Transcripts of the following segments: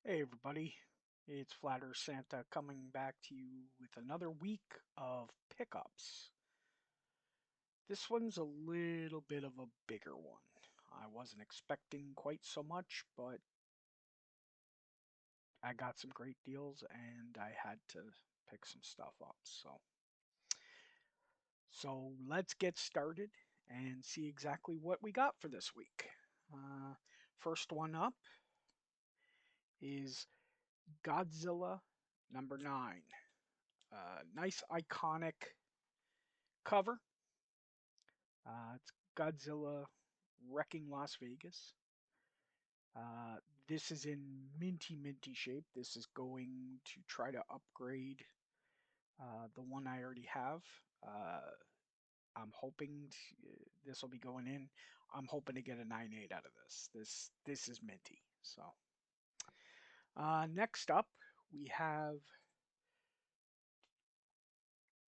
Hey everybody, it's Flatter Santa coming back to you with another week of pickups. This one's a little bit of a bigger one. I wasn't expecting quite so much, but I got some great deals and I had to pick some stuff up. So let's get started and see exactly what we got for this week. Uh, First one up is Godzilla number 9. Nice iconic cover. It's Godzilla wrecking Las Vegas. Uh, this is in minty shape. This is going to try to upgrade the one I already have. Uh, I'm hoping this will be going in. I'm hoping to get a 9.8 out of this. This is minty. Next up, we have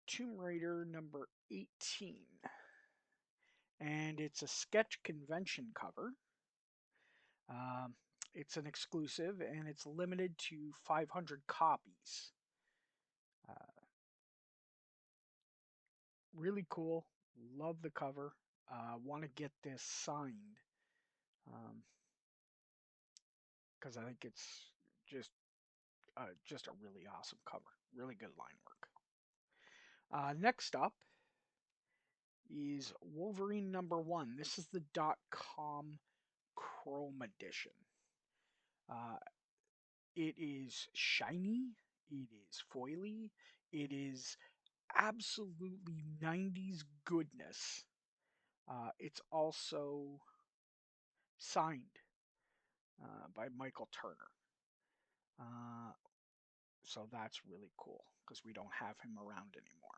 Tomb Raider number 18, and it's a sketch convention cover. Um, it's an exclusive and it's limited to 500 copies. Uh, really cool. Love the cover. Want to get this signed because I think it's just just a really awesome cover. Really good line work. Next up is Wolverine number 1. This is the .com Chrome edition. Uh, it is shiny. It is foily. It is absolutely 90s goodness. It's also signed by Michael Turner. Uh, so that's really cool because we don't have him around anymore.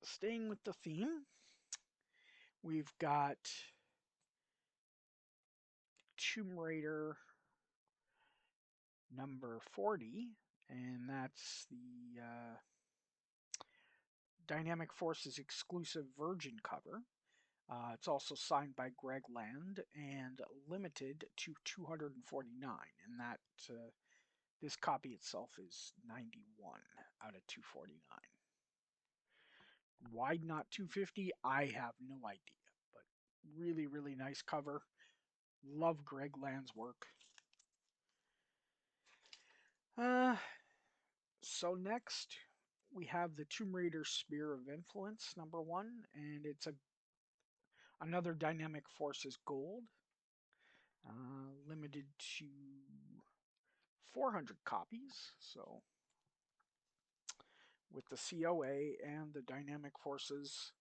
Staying with the theme, we've got Tomb Raider number 40, and that's the Dynamic Forces exclusive Virgin cover. It's also signed by Greg Land and limited to 249, and that this copy itself is 91 out of 249. Why not 250? I have no idea, but really nice cover. Love Greg Land's work. Uh, so next we have the Tomb Raider Spear of Influence number 1, and it's another Dynamic Forces Gold, limited to 400 copies. So with the COA and the Dynamic Forces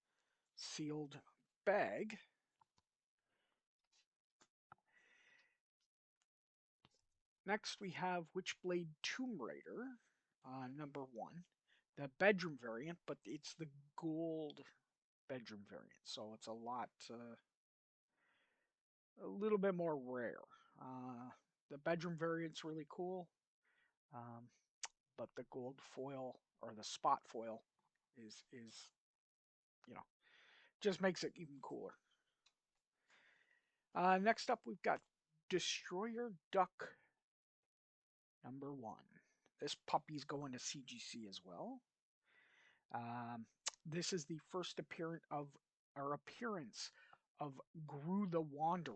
sealed bag. Next, we have Witchblade Tomb Raider, number 1, the bedroom variant, but it's the gold bedroom variant, so it's a little bit more rare. The bedroom variant's really cool, um, but the gold foil or the spot foil is you know just makes it even cooler. Next up, we've got Destroyer Duck number 1. This puppy's going to CGC as well. Um, this is the first appearance of Gru the Wanderer.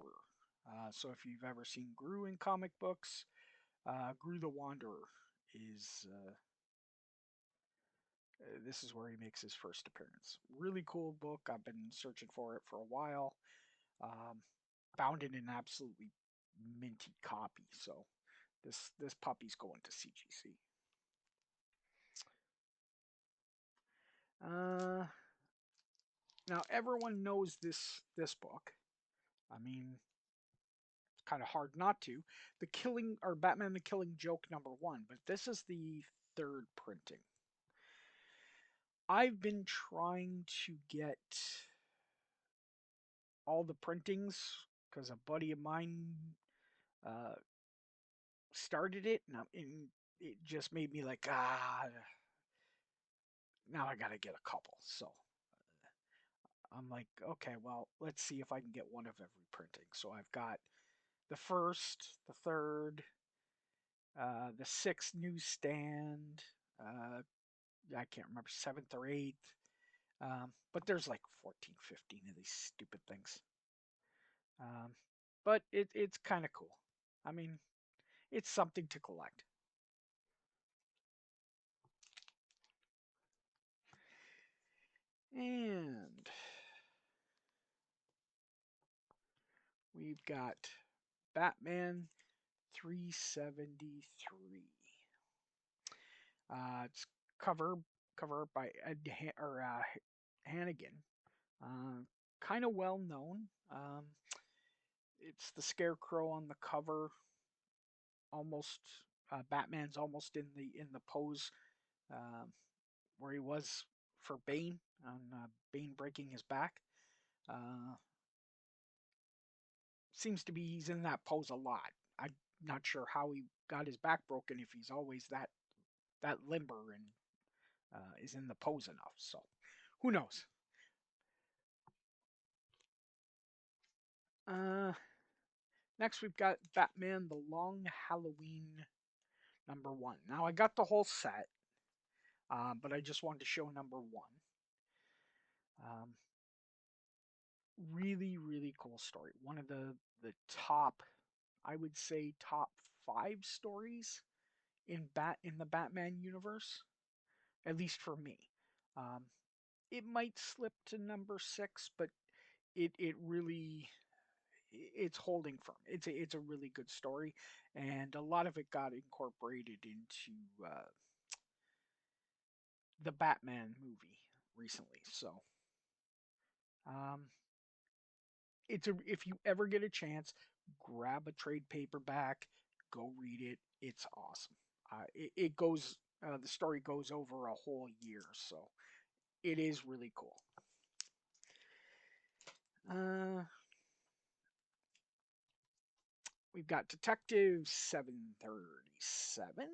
So if you've ever seen Gru in comic books, Gru the Wanderer is this is where he makes his first appearance. Really cool book. I've been searching for it for a while. Um, Found it in an absolutely minty copy. So this puppy's going to CGC. Uh, Now everyone knows this book. I mean, it's kind of hard not to. The Killing or Batman the Killing Joke number 1, but this is the third printing. I've been trying to get all the printings because a buddy of mine uh, started it, and it just made me like, now I gotta get a couple. So I'm like, okay, well, let's see if I can get one of every printing. So I've got the first, the third, the sixth newsstand. I can't remember, seventh or eighth. But there's like 14, 15 of these stupid things. But it's kind of cool. I mean, it's something to collect. And we've got Batman 373. It's cover by Ed Hannigan. Uh, kind of well known. It's the Scarecrow on the cover. Almost Batman's almost in the pose um, where he was for Bane on Bane breaking his back. Uh, Seems to be he's in that pose a lot. I'm not sure how he got his back broken if he's always that limber and is in the pose enough. So who knows? Uh, Next we've got Batman: The Long Halloween #1. Now I got the whole set, but I just wanted to show #1. Um, really cool story. One of the top, I would say top 5 stories in the Batman universe, at least for me. Um, it might slip to #6, but it really it's holding firm. It's a really good story, and a lot of it got incorporated into the Batman movie recently. So um, it's a if you ever get a chance, grab a trade paperback, go read it. It's awesome. It goes the story goes over a whole year, so it is really cool. Uh, we've got Detective 737.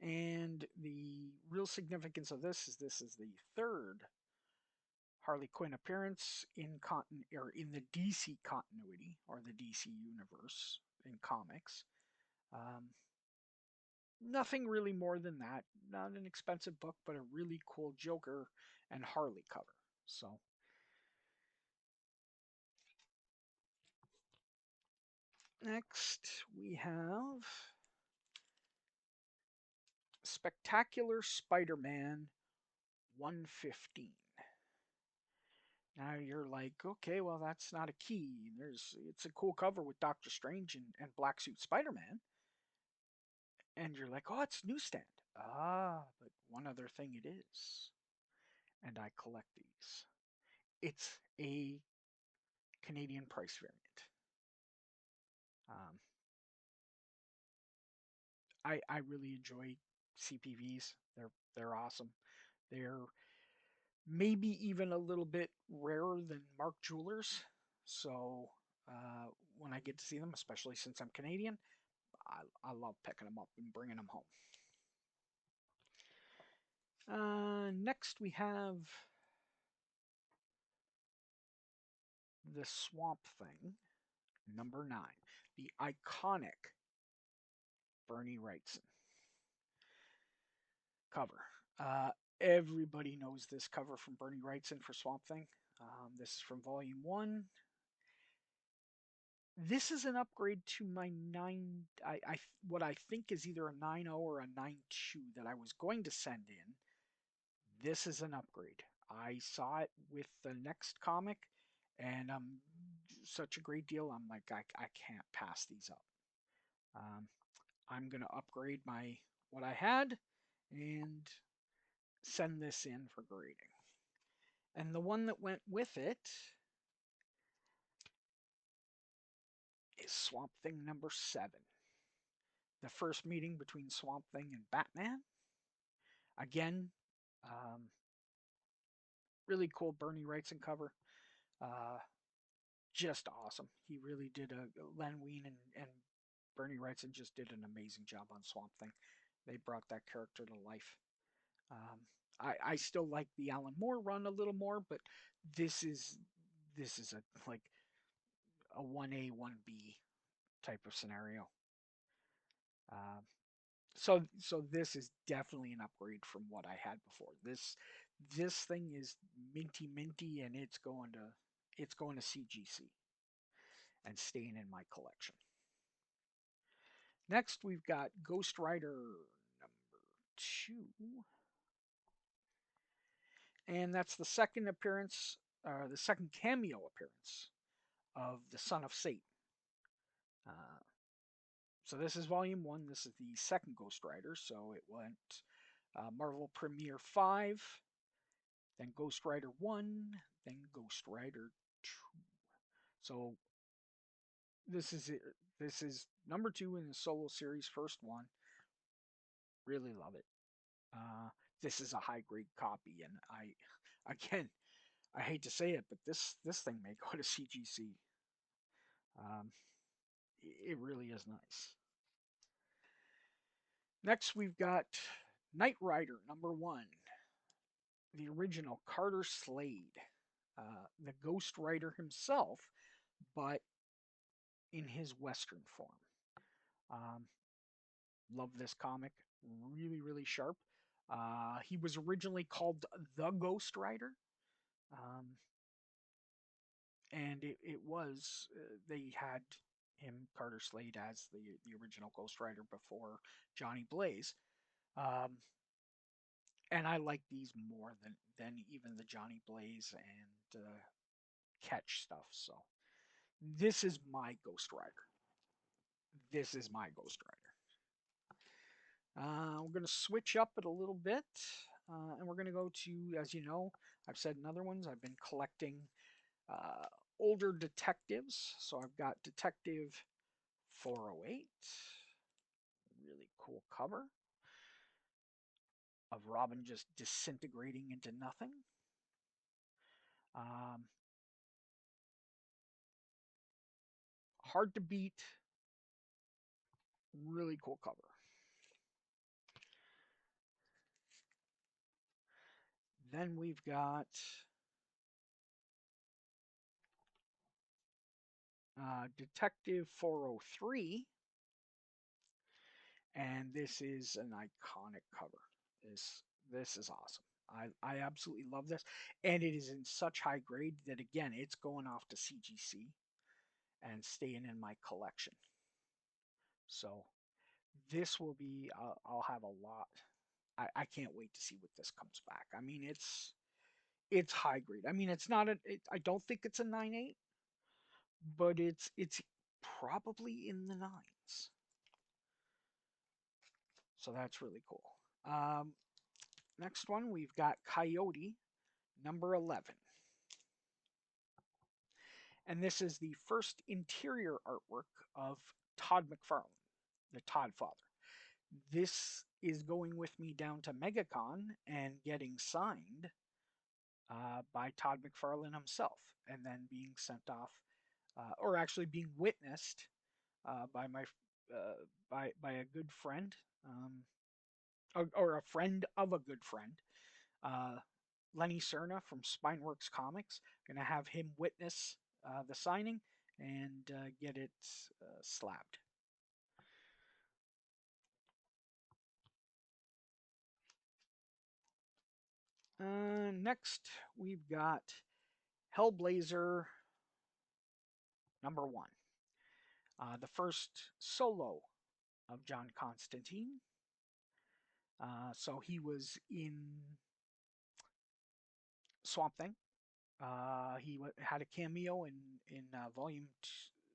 And the real significance of this is the third Harley Quinn appearance in the DC continuity or the DC universe in comics. Um, Nothing really more than that. Not an expensive book, but a really cool Joker and Harley cover. So next we have Spectacular Spider-Man 115. Now you're like, okay, well that's not a key. It's a cool cover with Doctor Strange and Black Suit Spider-Man, and you're like, oh, it's newsstand. But one other thing it is, and I collect these. It's a Canadian price variant. Um, I really enjoy CPVs. They're awesome. They're maybe even a little bit rarer than Mark Jewelers. So uh, when I get to see them, especially since I'm Canadian, I love picking them up and bringing them home. Next, we have the Swamp Thing, #9, the iconic Bernie Wrightson cover. Everybody knows this cover from Bernie Wrightson for Swamp Thing. This is from Volume 1. This is an upgrade to my 9. What I think is either a 9.0 or a 9.2 that I was going to send in. This is an upgrade. I saw it with the next comic, and such a great deal. I'm like, I can't pass these up. Um, I'm gonna upgrade my what I had and send this in for grading. And the one that went with it is Swamp Thing #7. The first meeting between Swamp Thing and Batman. Again, um, really cool Bernie Wrightson cover. Uh, just awesome. He really did Len Wein and Bernie Wrightson just did an amazing job on Swamp Thing. They brought that character to life. Um, I still like the Alan Moore run a little more, but this is a like a 1A 1B type of scenario. Uh, so this is definitely an upgrade from what I had before. This thing is minty, and it's going to CGC and staying in my collection. Next, we've got Ghost Rider number 2, and that's the second appearance, the second cameo appearance of the Son of Satan. So this is Volume 1. This is the second Ghost Rider. So it went Marvel Premiere 5, then Ghost Rider 1, then Ghost Rider 2. So this is it. This is number 2 in the solo series, first one. Really love it. This is a high grade copy, and again, I hate to say it, but this thing may go to CGC. Um, it really is nice. Next, we've got Knight Rider number 1, the original Carter Slade, the Ghost Rider himself, but in his Western form. Um, love this comic. Really, really sharp. He was originally called the Ghost Rider. And it was, they had him, Carter Slade, as the original Ghost Rider before Johnny Blaze. And I like these more than even the Johnny Blaze and Catch stuff. So this is my Ghost Rider. This is my Ghost Rider. We're going to switch up it a little bit, and we're going to go to, as you know, I've said in other ones, I've been collecting uh, older detectives. So I've got Detective 408, really cool cover of Robin just disintegrating into nothing. Um, hard to beat, really cool cover. Then we've got Detective 403, and this is an iconic cover. This is awesome. I absolutely love this, and it is in such high grade that again it's going off to CGC and staying in my collection. So this will be I'll have a lot. I can't wait to see what this comes back. I mean it's high grade. I mean it's not I don't think it's a 9.8, but it's probably in the 9s. So that's really cool. Next one, we've got Coyote, number 11. And this is the first interior artwork of Todd McFarlane, the Todd father. This is going with me down to MegaCon and getting signed by Todd McFarlane himself, and then being sent off, or actually being witnessed by my by a good friend, or a friend of a good friend, Lenny Cerna from Spineworks Comics. Going to have him witness the signing and get it slabbed. Next, we've got Hellblazer number 1, the first solo of John Constantine. So he was in Swamp Thing. He had a cameo in Volume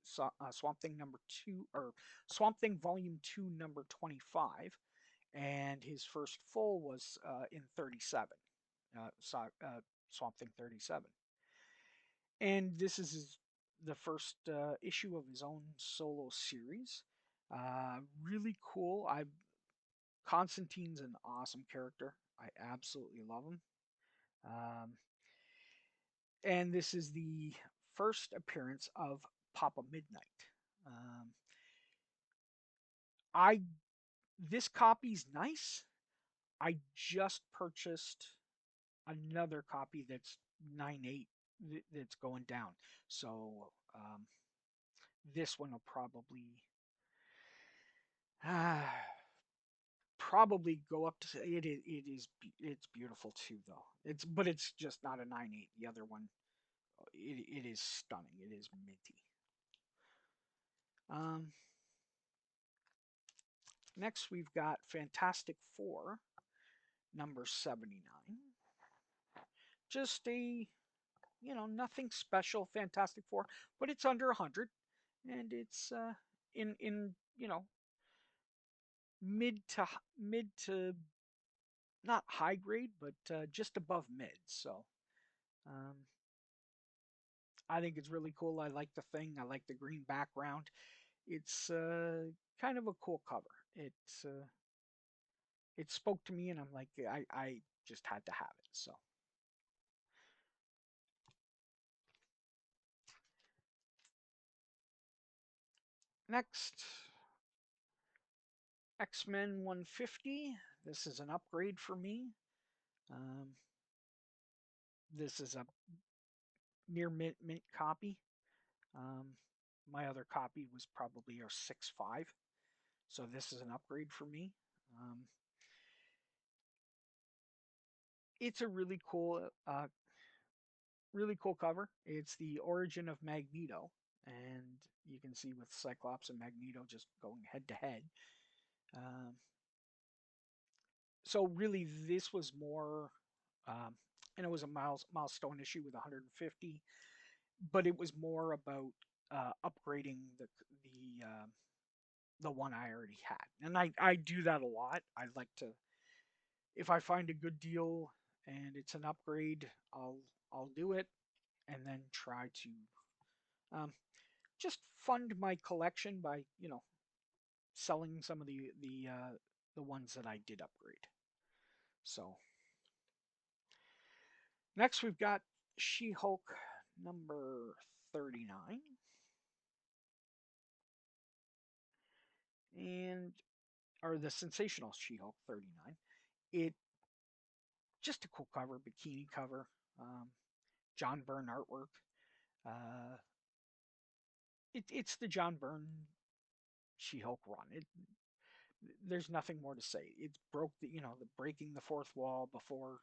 Swamp Thing number 2, or Swamp Thing Volume 2, number 25, and his first full was in 37, Swamp Thing 37. And this is the first issue of his own solo series. Really cool. Constantine's an awesome character. I absolutely love him. And this is the first appearance of Papa Midnight. Um, I this copy's nice. I just purchased another copy that's 9.8 that's going down. So this one will uh, probably go up to it's beautiful too though. It's just not a 9.8. The other one it is stunning. It is minty. Um, Next we've got Fantastic Four number 79. Just a nothing special Fantastic Four, but it's under 100 and it's in mid to not high grade, but just above mid. So um, I think it's really cool. I like the thing. I like the green background. It's kind of a cool cover. It spoke to me, and I'm like, I just had to have it. So next, X-Men 150. This is an upgrade for me. Um, this is a near mint copy. Um, my other copy was probably a 6.5, so this is an upgrade for me. Um, it's a really cool cover. It's the origin of Magneto, and you can see with Cyclops and Magneto just going head to head. Um, so really, this was more, um, and it was a milestone issue with 150, but it was more about upgrading the one I already had, and I do that a lot. I like to, if I find a good deal and it's an upgrade, I'll do it, and then try to um, just fund my collection by selling some of the ones that I did upgrade. So next we've got She-Hulk number 39, and or the Sensational She-Hulk 39. It just a cool cover, bikini cover, John Byrne artwork. Uh, it's the John Byrne She-Hulk run. There's nothing more to say. It's broke the breaking the fourth wall before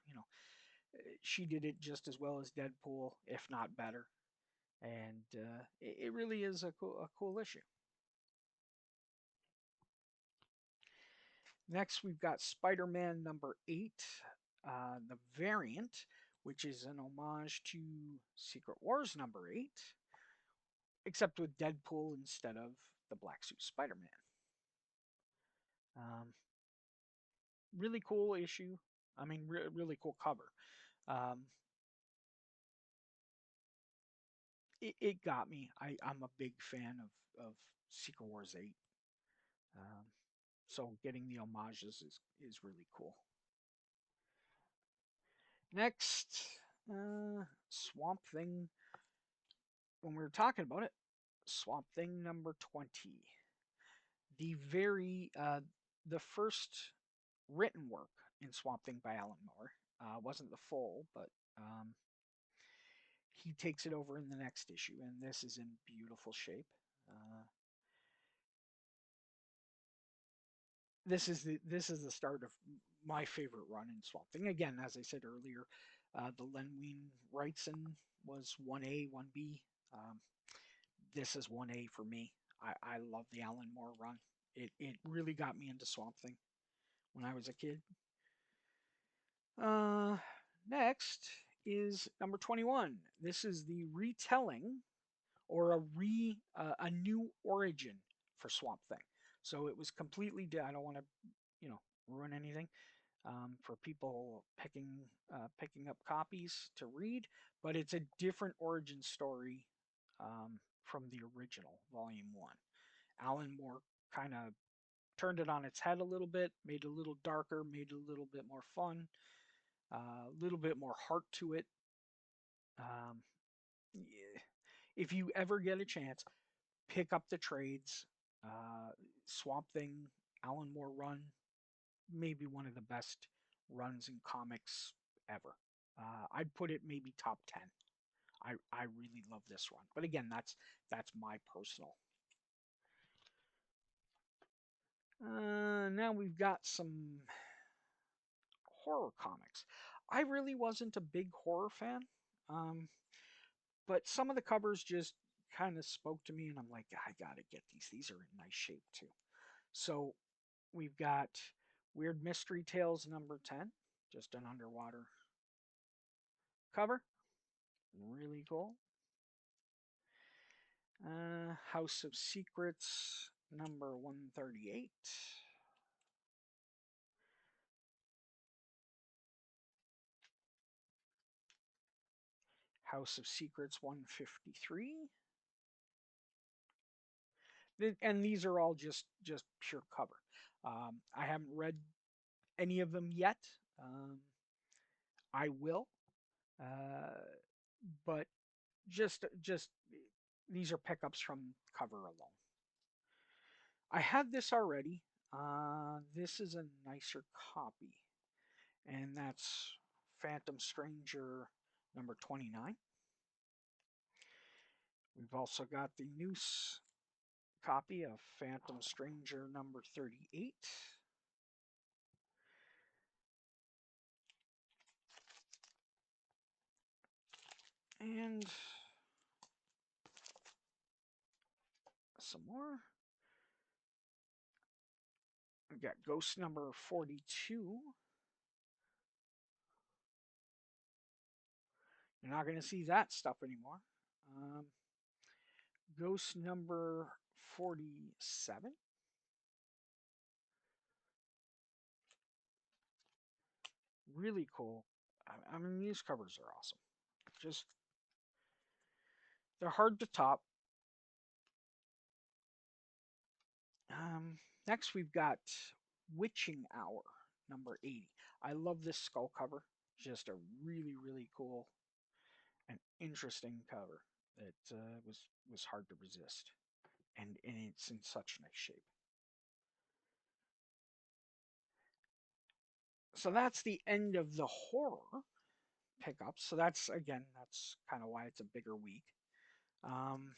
she did it just as well as Deadpool, if not better. And it really is a cool issue. Next, we've got Spider-Man number 8, the variant, which is an homage to Secret Wars number 8, except with Deadpool instead of the black suit Spider-Man. Um, really cool issue. I mean, really cool cover. Um, it got me. I'm a big fan of Secret Wars 8. Um, so getting the homages is really cool. Next, Swamp Thing. When we were talking about it, Swamp Thing number 20. The the first written work in Swamp Thing by Alan Moore. Wasn't the full, but he takes it over in the next issue, and this is in beautiful shape. Uh, this is the start of my favorite run in Swamp Thing. Again, as I said earlier, the Len Wein Wrightson was 1A, 1B. Um, this is 1A for me. I love the Alan Moore run. It really got me into Swamp Thing when I was a kid. Uh, Next is number 21. This is the retelling or a new origin for Swamp Thing. So it was completely. I don't want to ruin anything for people picking up copies to read, but it's a different origin story from the original Volume One. Alan Moore kind of turned it on its head a little bit, made it a little darker, made it a little bit more fun, a little bit more heart to it. Um, yeah. If you ever get a chance, pick up the trades. Swamp Thing, Alan Moore run, maybe one of the best runs in comics ever. I'd put it maybe top 10. I really love this run, but again, that's my personal Now we've got some horror comics. I really wasn't a big horror fan, um, but some of the covers just kind of spoke to me, and I'm like, I gotta get these. These are in nice shape too. So we've got Weird Mystery Tales number 10, just an underwater cover. Really cool. House of Secrets number 138. House of Secrets 153. And these are all just pure cover. I haven't read any of them yet. Um, I will, uh, but just these are pickups from cover alone. I had this already. This is a nicer copy, and that's Phantom Stranger number 29. We've also got the Noose copy of Phantom Stranger number 38. And some more. We've got Ghost number 42. You're not going to see that stuff anymore. Um, Ghost number 47. Really cool. I mean, these covers are awesome. Just, they're hard to top. Next, we've got Witching Hour, number 80. I love this skull cover. Just a really, really cool and interesting cover that was hard to resist. And it's in such nice shape. So that's the end of the horror pickups. So that's, again, that's kind of why it's a bigger week. Um,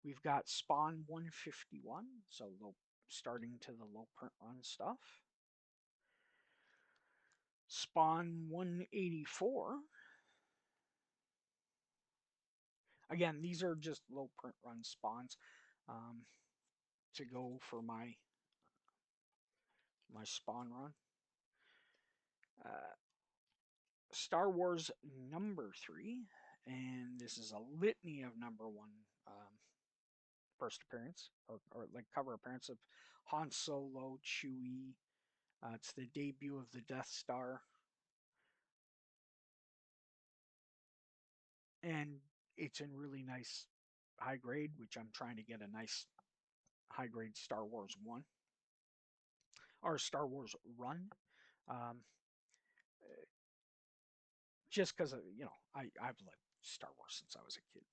we've got Spawn 151, so starting to the low print run stuff. Spawn 184. Again, these are just low print run spawns to go for my spawn run. Star Wars number 3, and this is a litany of number 1 first appearance or like cover appearance of Han Solo, Chewie. It's the debut of the Death Star, and it's in really nice high grade, which I'm trying to get a nice high grade Star Wars 1 or Star Wars run. Um, just because I've loved Star Wars since I was a kid.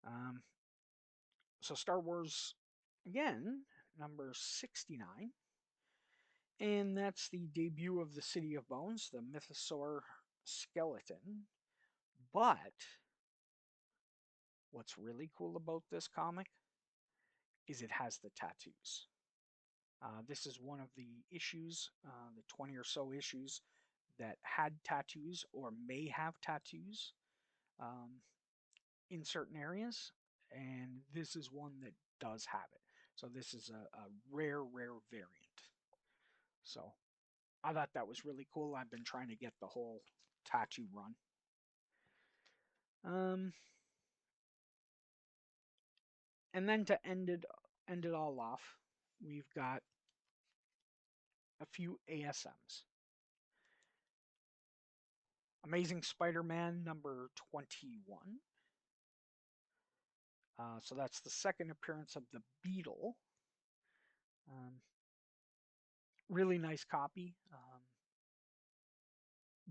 Um, so Star Wars again, number 69, and that's the debut of the City of Bones, the Mythosaur skeleton. But what's really cool about this comic is it has the tattoos. This is one of the issues, the 20 or so issues that had tattoos or may have tattoos um, in certain areas, and this is one that does have it. So this is a rare variant. So I thought that was really cool. I've been trying to get the whole tattoo run. And then to end it all off, we've got a few ASMs. Amazing Spider-Man number 21. So that's the second appearance of the Beetle. Really nice copy.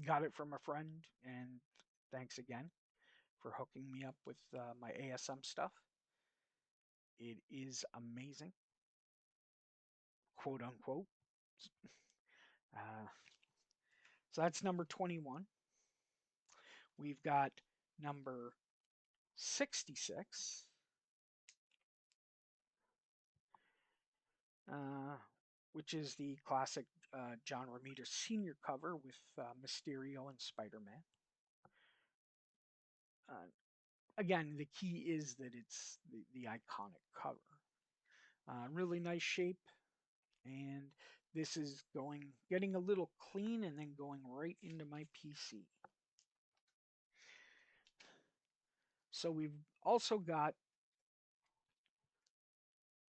Got it from a friend, and thanks again for hooking me up with my ASM stuff. It is amazing, quote unquote. Uh, so that's number 21. We've got number 66. which is the classic John Romita Sr. cover with Mysterio and Spider-Man. Again, the key is that it's the iconic cover. Really nice shape, and this is getting a little clean and then going right into my PC. So we've also got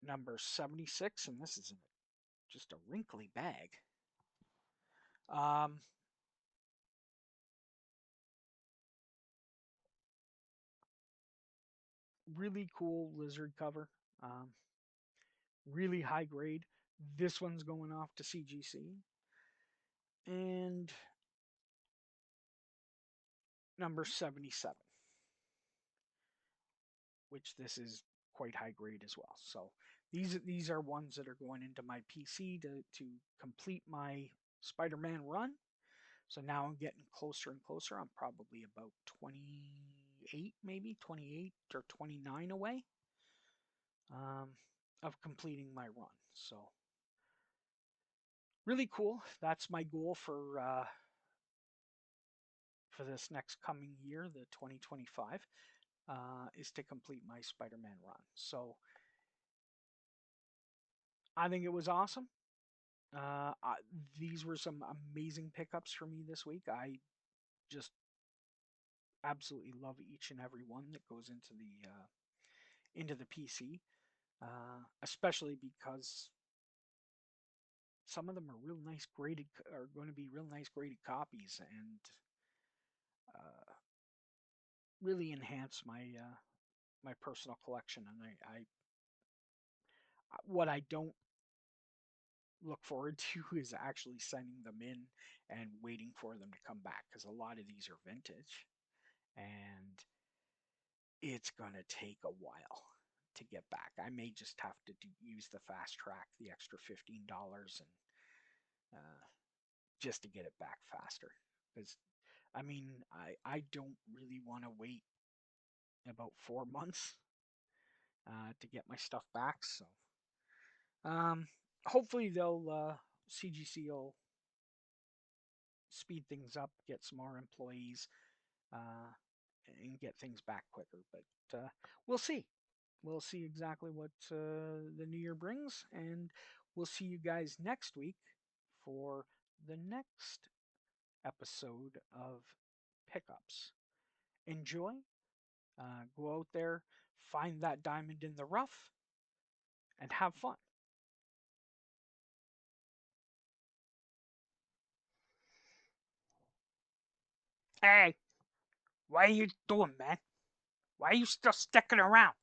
number 76, and this is just a wrinkly bag. Really cool lizard cover. Really high grade. This one's going off to CGC. And number 77, which this is quite high grade as well. So these are ones that are going into my PC to complete my Spider-Man run. So now I'm getting closer and closer. I'm probably about 28, maybe 28 or 29 away of completing my run. So really cool. That's my goal for this next coming year, the 2025, is to complete my Spider-Man run. So I think it was awesome. These were some amazing pickups for me this week. I just absolutely love each and every one that goes into the PC, especially because some of them are real nice graded, are going to be real nice graded copies, and really enhance my personal collection. And I what I don't look forward to is actually sending them in and waiting for them to come back, because a lot of these are vintage and it's going to take a while to get back. I may just have to use the fast track, the extra $15, and just to get it back faster. Because I mean, I don't really want to wait about 4 months to get my stuff back. So hopefully CGC will speed things up, get some more employees, uh, and get things back quicker. But we'll see. We'll see exactly what the new year brings, and we'll see you guys next week for the next episode of Pickups. Enjoy. Go out there, find that diamond in the rough, and have fun. Hey, what are you doing, man? Why are you still sticking around?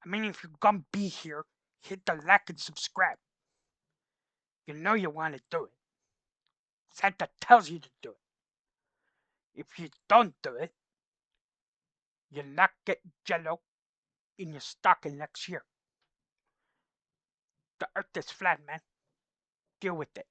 I mean, if you're gonna be here, hit the like and subscribe. You know you want to do it. Santa tells you to do it. If you don't do it, you'll not get jello in your stocking next year. The earth is flat, man. Deal with it.